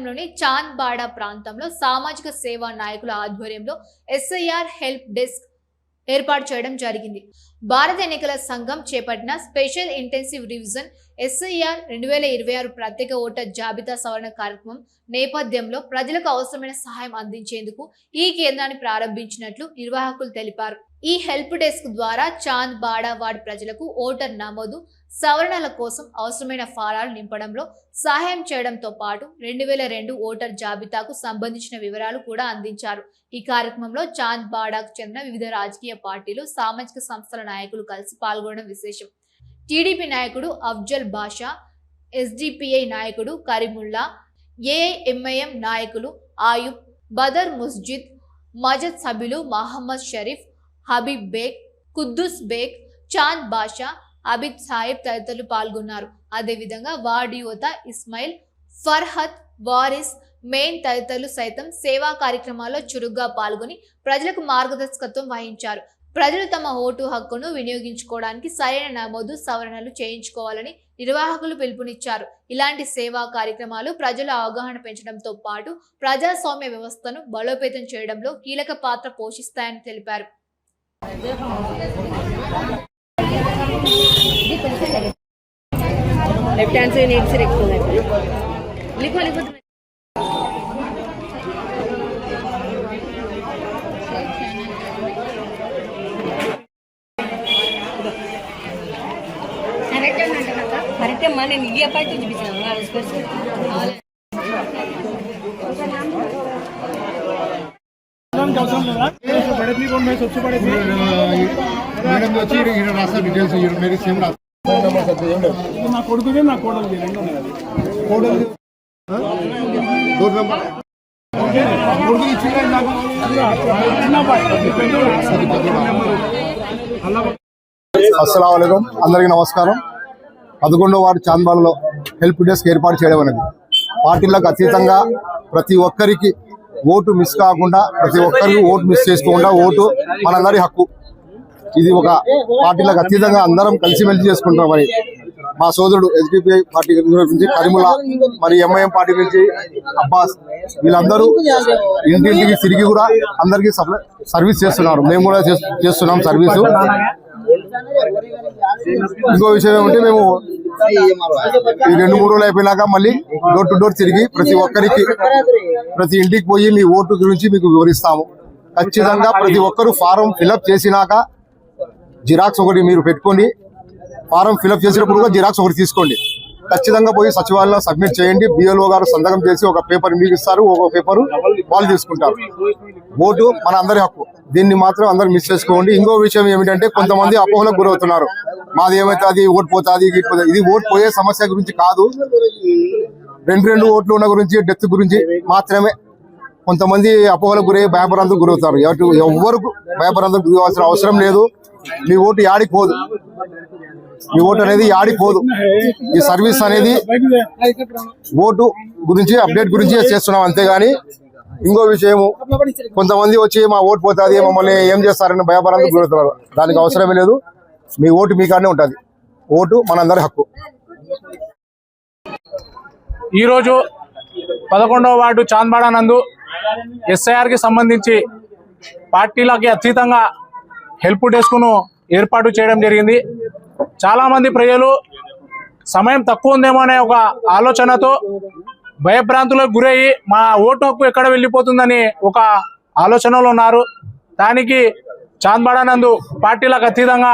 పట్టణంలోని చాంద్బాడా ప్రాంతంలో సామాజిక సేవా నాయకుల ఆధ్వర్యంలో ఎస్ఐఆర్ హెల్ప్ డెస్క్ ఏర్పాటు చేయడం జరిగింది. భారత ఎన్నికల సంఘం చేపట్టిన స్పెషల్ ఇంటెన్సివ్ రివిజన్ ఎస్ఐఆర్ 2026 ప్రత్యేక ఓటర్ జాబితా సవరణ కార్యక్రమం నేపథ్యంలో ప్రజలకు అవసరమైన సహాయం అందించేందుకు ఈ కేంద్రాన్ని ప్రారంభించినట్లు నిర్వాహకులు తెలిపారు. ఈ హెల్ప్ డెస్క్ ద్వారా చాంద్బాడా వార్డు ప్రజలకు ఓటర్ నమోదు, సవరణల కోసం అవసరమైన ఫారాలు నింపడంలో సహాయం చేయడంతో పాటు 2002 ఓటర్ జాబితాకు సంబంధించిన వివరాలు కూడా అందించారు. ఈ కార్యక్రమంలో చాంద్బాడాకు చెందిన వివిధ రాజకీయ పార్టీలు, సామాజిక సంస్థల నాయకులు కలిసి పాల్గొనడం విశేషం. టీడీపీ నాయకుడు అఫ్జల్ బాషా, ఎస్డిపిఐ నాయకుడు కరీముల్లా, ఏఐఎంఐఎం నాయకులు ఆయుబ్, బదర్ ముస్జిద్, మజద్ సభ్యులు మహమ్మద్ షరీఫ్, హబీబ్ బేగ్, కుద్దూస్ బేగ్, చాంద్ బాషా, అబిద్ సాహిబ్ తదితరులు పాల్గొన్నారు. అదేవిధంగా వార్డు యువత ఇస్మాయిల్, ఫర్హత్, వారిస్, మెయిన్ తదితరులు సైతం సేవా కార్యక్రమాల్లో చురుగ్గా పాల్గొని ప్రజలకు మార్గదర్శకత్వం వహించారు. ప్రజలు తమ ఓటు హక్కును వినియోగించుకోవడానికి సరైన నమోదు, సవరణలు చేయించుకోవాలని నిర్వాహకులు పిలుపునిచ్చారు. ఇలాంటి సేవా కార్యక్రమాలు ప్రజల అవగాహన పెంచడంతో పాటు ప్రజాస్వామ్య వ్యవస్థను బలోపేతం చేయడంలో కీలక పాత్ర పోషిస్తాయని తెలిపారు. लेफ्ट हैंड से नेट से लिखो लिखो लिखो करेक्ट है मैंने ये अपाई तो చూపించాను उसको बड़े थी कौन मैं सबसे बड़े थी मैडम వచ్చి ఈయన రాసా డీటెయిల్స్ मेरी सेम రాసా నా కొడుకుదే నా కోడలు రెండు ఉన్నాయి కోడలు డోర్ నెంబర్ ఓకే కొడుకు ఇచ్చినా నాకు చిన్న బాయ్ అస్సలాము అలైకుం అందరికీ నమస్కారం. 11వ వార్డు చాంద్బాడాలో హెల్ప్ డెస్క్ ఏర్పాటు చేయడం అనేది పార్టీలకు అతీతంగా ప్రతి ఒక్కరికి ఓటు మిస్ కాకుండా, ప్రతి ఒక్కరికి ఓటు మిస్ చేసుకోకుండా ఓటు మనందరి హక్కు. ఇది ఒక పార్టీలకు అతీతంగా అందరం కలిసిమెలిసి చేసుకుంటాం. మరి మా సోదరుడు ఎస్డిపిఐ పార్టీ నుంచి కరీముల్లా, మరి ఎంఐఎం పార్టీ నుంచి అబ్బాస్, వీళ్ళందరూ ఇంటింటికి తిరిగి కూడా అందరికీ సర్వీస్ చేస్తున్నారు. మేము కూడా చేస్తున్నాం సర్వీసు. ఇంకో విషయం ఏమంటే మేము ఈ 2-3 రోజులు అయిపోయినాక మళ్ళీ డోర్ టు డోర్ తిరిగి ప్రతి ఒక్కరికి, ప్రతి ఇంటికి పోయి మీ ఓటు గురించి మీకు వివరిస్తాము. ఖచ్చితంగా ప్రతి ఒక్కరు ఫారం ఫిలప్ చేసినాక జిరాక్స్ ఒకటి మీరు పెట్టుకోండి. ఫారం ఫిలప్ చేసినప్పుడు కూడా జిరాక్స్ ఒకటి తీసుకోండి. ఖచ్చితంగా పోయి సచివాలయంలో సబ్మిట్ చేయండి. బిఎల్ఓ గారు సంతకం చేసి ఒక పేపర్ మీకు ఇస్తారు, ఒక పేపర్ వాళ్ళు తీసుకుంటారు. ఓటు మన అందరి హక్కు, దీన్ని మాత్రం అందరు మిస్ చేసుకోండి. ఇంకో విషయం ఏమిటంటే కొంతమంది అపోహలకు గురవుతున్నారు. మాది ఏమైతుంది, ఓటు పోతుంది. ఇది ఓటు పోయే సమస్య గురించి కాదు, 2 ఓట్లు ఉన్న గురించి, డెత్ గురించి మాత్రమే కొంతమంది అపోహలకు గురై భయపరాంతకు గురవుతారు. ఎవరు భయపరాంతకు గురవలసిన అవసరం లేదు. మీ ఓటు యాడికి పోదు, మీ ఓటు అనేది యాడికి పోదు. ఈ సర్వీస్ అనేది ఓటు గురించి, అప్డేట్ గురించి చేస్తున్నాం అంతేగాని ఇంకో విషయము కొంతమంది వచ్చి మా ఓటు పోతుంది, మమ్మల్ని ఏం చేస్తారని భయపరాంతకు గురవుతున్నారు. దానికి అవసరమే లేదు. మీ ఓటు మీకానే ఉంటుంది. ఓటు మనందరి హక్కు. ఈరోజు 11వ వార్డు చాంద్బాడా నందు ఎస్ఐఆర్కి సంబంధించి పార్టీలకి అతీతంగా హెల్ప్ డెస్క్ను ఏర్పాటు చేయడం జరిగింది. చాలామంది ప్రజలు సమయం తక్కువ ఉందేమో అనే ఒక ఆలోచనతో భయభ్రాంతులకు గురయ్యి మా ఓటు హక్కు ఎక్కడ వెళ్ళిపోతుందని ఒక ఆలోచనలో ఉన్నారు. దానికి చాంద్బాడా నందు పార్టీలకు అతీతంగా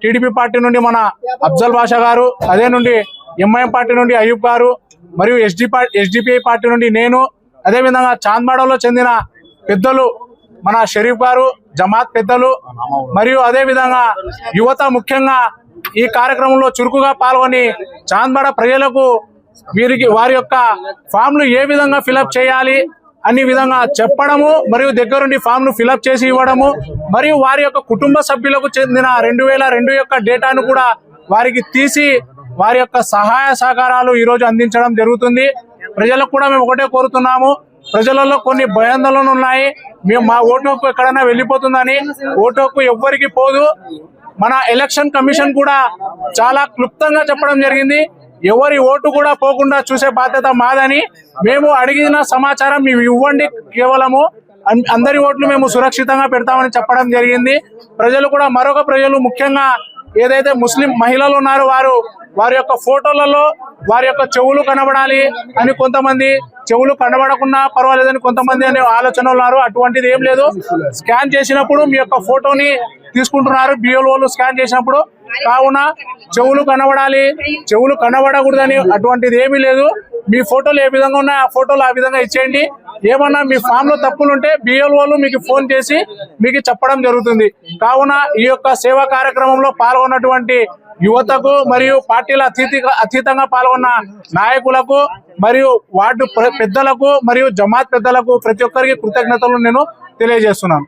టీడీపీ పార్టీ నుండి మన అఫ్జల్ బాషా గారు, అదే నుండి ఎంఐఎం పార్టీ నుండి అయూబ్ గారు, మరియు ఎస్డిపిఐ పార్టీ నుండి నేను, అదేవిధంగా చాంద్బాడాలో చెందిన పెద్దలు మన షరీఫ్ గారు, జమాత్ పెద్దలు, మరియు అదేవిధంగా యువత ముఖ్యంగా ఈ కార్యక్రమంలో చురుకుగా పాల్గొని చాంద్బాడా ప్రజలకు వారి యొక్క ఫామ్లు ఏ విధంగా ఫిలప్ చేయాలి అన్ని విధంగా చెప్పడము, మరియు దగ్గరుండి ఫామ్ను ఫిలప్ చేసి ఇవ్వడము, మరియు వారి యొక్క కుటుంబ సభ్యులకు చెందిన 2002 యొక్క డేటాను కూడా వారికి తీసి వారి యొక్క సహాయ సహకారాలు ఈరోజు అందించడం జరుగుతుంది. ప్రజలకు కూడా మేము ఒకటే కోరుతున్నాము, ప్రజలలో కొన్ని భయాందోళనలు ఉన్నాయి. మేము మా ఓటు హక్కు ఎక్కడైనా వెళ్ళిపోతుందని. ఓటు హక్కు ఎవ్వరికి పోదు. మన ఎలక్షన్ కమిషన్ కూడా చాలా క్లుప్తంగా చెప్పడం జరిగింది. ఎవరి ఓటు కూడా పోకుండా చూసే బాధ్యత మాదని మేము అడిగిన సమాచారం మేము ఇవ్వండి, కేవలము అందరి ఓట్లు మేము సురక్షితంగా పెడతామని చెప్పడం జరిగింది. ప్రజలు కూడా ప్రజలు ముఖ్యంగా ఏదైతే ముస్లిం మహిళలు ఉన్నారో వారి యొక్క ఫోటోలలో వారి యొక్క చెవులు కనబడాలి అని కొంతమంది, చెవులు కనబడకుండా పర్వాలేదని కొంతమంది అనే ఆలోచన ఉన్నారు. అటువంటిది ఏం లేదు. స్కాన్ చేసినప్పుడు మీ యొక్క ఫోటోని తీసుకుంటున్నారు BLOలు స్కాన్ చేసినప్పుడు. కావున చెవులు కనబడాలి, చెవులు కనబడకూడదని అటువంటిది ఏమీ లేదు. మీ ఫోటోలు ఏ విధంగా ఉన్నాయో ఆ ఫోటోలు ఆ విధంగా ఇచ్చేయండి. ఏమన్నా మీ ఫామ్ లో తప్పులుంటే BLOలు మీకు ఫోన్ చేసి మీకు చెప్పడం జరుగుతుంది. కావున ఈ యొక్క సేవా కార్యక్రమంలో పాల్గొన్నటువంటి యువతకు మరియు పార్టీల అతీతంగా పాల్గొన్న నాయకులకు మరియు వార్డు పెద్దలకు మరియు జమాత్ పెద్దలకు ప్రతి ఒక్కరికి కృతజ్ఞతలు నేను తెలియజేస్తున్నాను.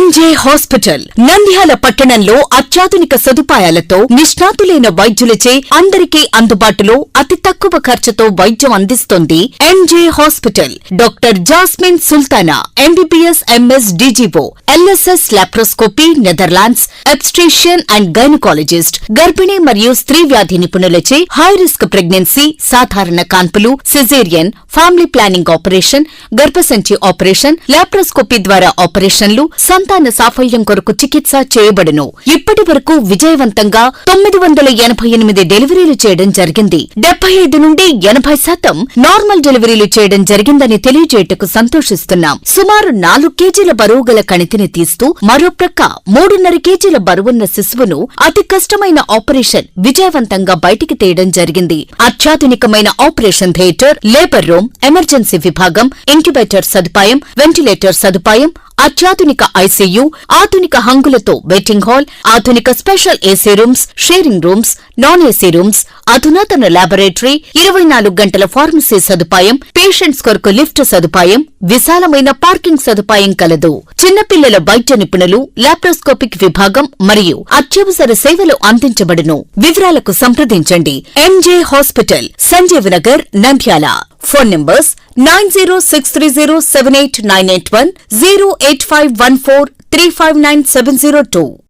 MJ హాస్పిటల్ నంద్యాల పట్టణంలో అత్యాధునిక సదుపాయాలతో నిష్ణాతులైన వైద్యులచే అందరికీ అందుబాటులో అతి తక్కువ ఖర్చుతో వైద్యం అందిస్తోంది MJ hospital. Doctor Jasmine Sultana MBBS MS DGO LSS laparoscopy Netherlands obstetrician and gynaecologist గర్భిణీ మరియు స్త్రీ వ్యాధి నిపుణులచే హై రిస్క్ ప్రెగ్నెన్సీ, సాధారణ కాన్పులు, సిజేరియన్, ఫ్యామిలీ ప్లానింగ్ ఆపరేషన్, గర్భసంచి ఆపరేషన్, లాప్రోస్కోపీ ద్వారా ఆపరేషన్లు, సంతాన సాఫల్యం కొరకు చికిత్స చేయబడును. ఇప్పటి వరకు విజయవంతంగా 988 డెలివరీలు చేయడం జరిగింది. 75 నుండి 80% నార్మల్ డెలివరీలు చేయడం జరిగిందని తెలియజేయటకు సంతోషిస్తున్నాం. సుమారు 4 కేజీల బరువు గల కణితిని తీస్తూ మరో ప్రక్క 3.5 కేజీల బరువున్న శిశువును అతి కష్టమైన ఆపరేషన్ విజయవంతంగా బయటికి తీయడం జరిగింది. అత్యాధునికమైన operation theatre, labour room, emergency విభాగం, ఇంక్యుబేటర్ సదుపాయం, వెంటిలేటర్ సదుపాయం, అత్యాధునిక ICU, ఆధునిక హంగులతో వెయిటింగ్ హాల్, ఆధునిక special AC rooms, sharing rooms, non AC rooms, అధునాతన లాబొరేటరీ, 24 గంటల ఫార్మసీ సదుపాయం, పేషెంట్స్ కొరకు లిఫ్ట్ సదుపాయం, విశాలమైన పార్కింగ్ సదుపాయం కలదు. చిన్నపిల్లల వైద్య నిపుణులు, లాప్రోస్కోపిక్ విభాగం మరియు అత్యవసర సేవలు అందించబడును. వివరాలకు సంప్రదించండి. MJ hospital, Sanjeev Nagar, Nandyal. Phone numbers 9063078981, 08514359702.